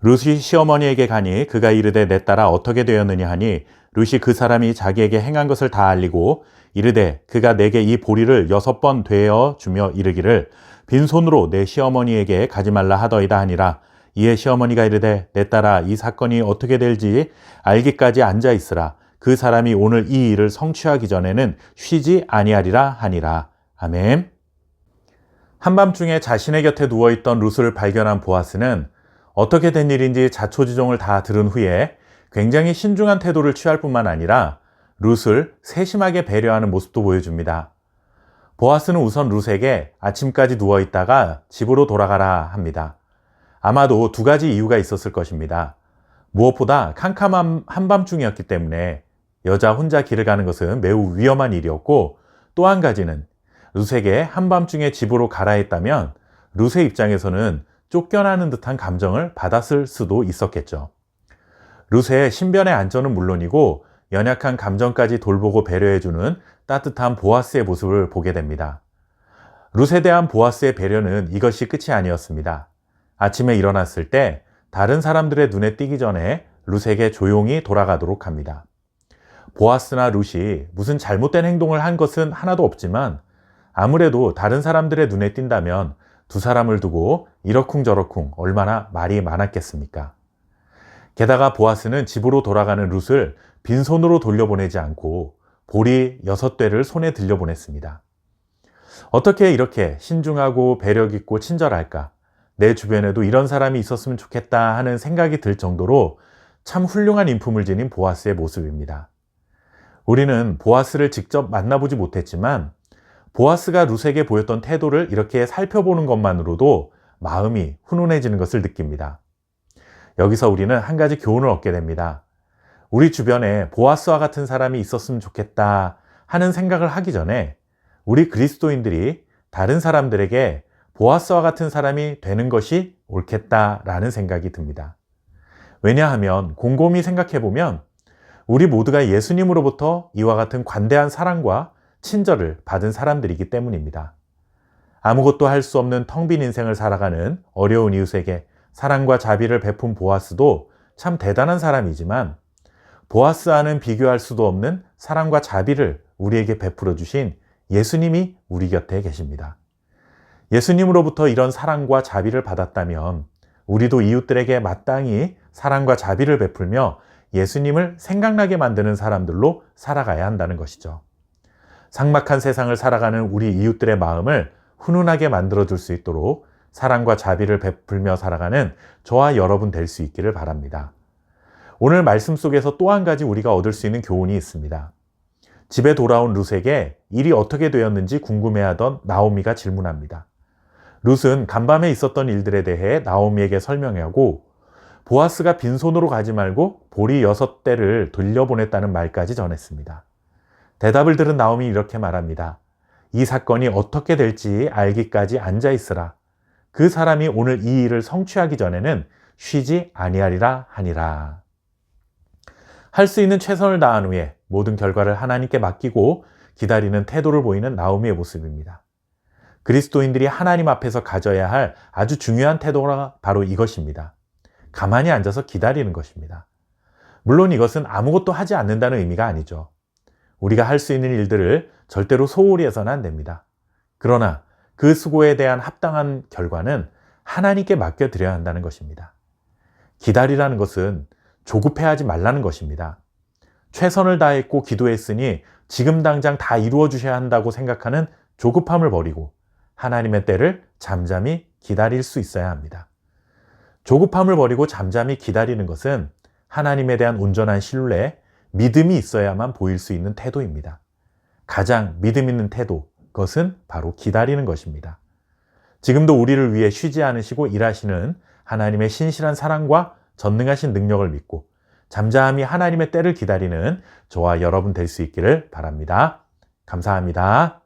룻이 시어머니에게 가니 그가 이르되 내 딸아 어떻게 되었느냐 하니 룻이 그 사람이 자기에게 행한 것을 다 알리고 이르되 그가 내게 이 보리를 6번 되어 주며 이르기를 빈손으로 내 시어머니에게 가지 말라 하더이다 하니라. 이에 시어머니가 이르되 내 딸아 이 사건이 어떻게 될지 알기까지 앉아 있으라. 그 사람이 오늘 이 일을 성취하기 전에는 쉬지 아니하리라 하니라. 아멘. 한밤중에 자신의 곁에 누워있던 룻을 발견한 보아스는 어떻게 된 일인지 자초지종을 다 들은 후에 굉장히 신중한 태도를 취할 뿐만 아니라 룻을 세심하게 배려하는 모습도 보여줍니다. 보아스는 우선 룻에게 아침까지 누워있다가 집으로 돌아가라 합니다. 아마도 2가지 이유가 있었을 것입니다. 무엇보다 캄캄한 한밤중이었기 때문에 여자 혼자 길을 가는 것은 매우 위험한 일이었고, 또 한 가지는 룻에게 한밤중에 집으로 가라 했다면 룻의 입장에서는 쫓겨나는 듯한 감정을 받았을 수도 있었겠죠. 룻의 신변의 안전은 물론이고 연약한 감정까지 돌보고 배려해주는 따뜻한 보아스의 모습을 보게 됩니다. 룻에 대한 보아스의 배려는 이것이 끝이 아니었습니다. 아침에 일어났을 때 다른 사람들의 눈에 띄기 전에 룻에게 조용히 돌아가도록 합니다. 보아스나 룻이 무슨 잘못된 행동을 한 것은 하나도 없지만 아무래도 다른 사람들의 눈에 띈다면 두 사람을 두고 이러쿵저러쿵 얼마나 말이 많았겠습니까? 게다가 보아스는 집으로 돌아가는 룻을 빈손으로 돌려보내지 않고 보리 6대를 손에 들려보냈습니다. 어떻게 이렇게 신중하고 배려깊고 친절할까? 내 주변에도 이런 사람이 있었으면 좋겠다 하는 생각이 들 정도로 참 훌륭한 인품을 지닌 보아스의 모습입니다. 우리는 보아스를 직접 만나보지 못했지만 보아스가 룻에게 보였던 태도를 이렇게 살펴보는 것만으로도 마음이 훈훈해지는 것을 느낍니다. 여기서 우리는 한 가지 교훈을 얻게 됩니다. 우리 주변에 보아스와 같은 사람이 있었으면 좋겠다 하는 생각을 하기 전에 우리 그리스도인들이 다른 사람들에게 보아스와 같은 사람이 되는 것이 옳겠다라는 생각이 듭니다. 왜냐하면 곰곰이 생각해보면 우리 모두가 예수님으로부터 이와 같은 관대한 사랑과 친절을 받은 사람들이기 때문입니다. 아무것도 할 수 없는 텅 빈 인생을 살아가는 어려운 이웃에게 사랑과 자비를 베푼 보아스도 참 대단한 사람이지만 보아스와는 비교할 수도 없는 사랑과 자비를 우리에게 베풀어 주신 예수님이 우리 곁에 계십니다. 예수님으로부터 이런 사랑과 자비를 받았다면 우리도 이웃들에게 마땅히 사랑과 자비를 베풀며 예수님을 생각나게 만드는 사람들로 살아가야 한다는 것이죠. 삭막한 세상을 살아가는 우리 이웃들의 마음을 훈훈하게 만들어줄 수 있도록 사랑과 자비를 베풀며 살아가는 저와 여러분 될 수 있기를 바랍니다. 오늘 말씀 속에서 또 한 가지 우리가 얻을 수 있는 교훈이 있습니다. 집에 돌아온 룻에게 일이 어떻게 되었는지 궁금해하던 나오미가 질문합니다. 룻은 간밤에 있었던 일들에 대해 나오미에게 설명하고 보아스가 빈손으로 가지 말고 보리 6대를 돌려보냈다는 말까지 전했습니다. 대답을 들은 나오미 이렇게 말합니다. 이 사건이 어떻게 될지 알기까지 앉아 있으라. 그 사람이 오늘 이 일을 성취하기 전에는 쉬지 아니하리라 하니라. 할 수 있는 최선을 다한 후에 모든 결과를 하나님께 맡기고 기다리는 태도를 보이는 나오미의 모습입니다. 그리스도인들이 하나님 앞에서 가져야 할 아주 중요한 태도가 바로 이것입니다. 가만히 앉아서 기다리는 것입니다. 물론 이것은 아무것도 하지 않는다는 의미가 아니죠. 우리가 할 수 있는 일들을 절대로 소홀히 해서는 안 됩니다. 그러나 그 수고에 대한 합당한 결과는 하나님께 맡겨드려야 한다는 것입니다. 기다리라는 것은 조급해하지 말라는 것입니다. 최선을 다했고 기도했으니 지금 당장 다 이루어 주셔야 한다고 생각하는 조급함을 버리고 하나님의 때를 잠잠히 기다릴 수 있어야 합니다. 조급함을 버리고 잠잠히 기다리는 것은 하나님에 대한 온전한 신뢰, 믿음이 있어야만 보일 수 있는 태도입니다. 가장 믿음 있는 태도, 그것은 바로 기다리는 것입니다. 지금도 우리를 위해 쉬지 않으시고 일하시는 하나님의 신실한 사랑과 전능하신 능력을 믿고 잠잠히 하나님의 때를 기다리는 저와 여러분 될 수 있기를 바랍니다. 감사합니다.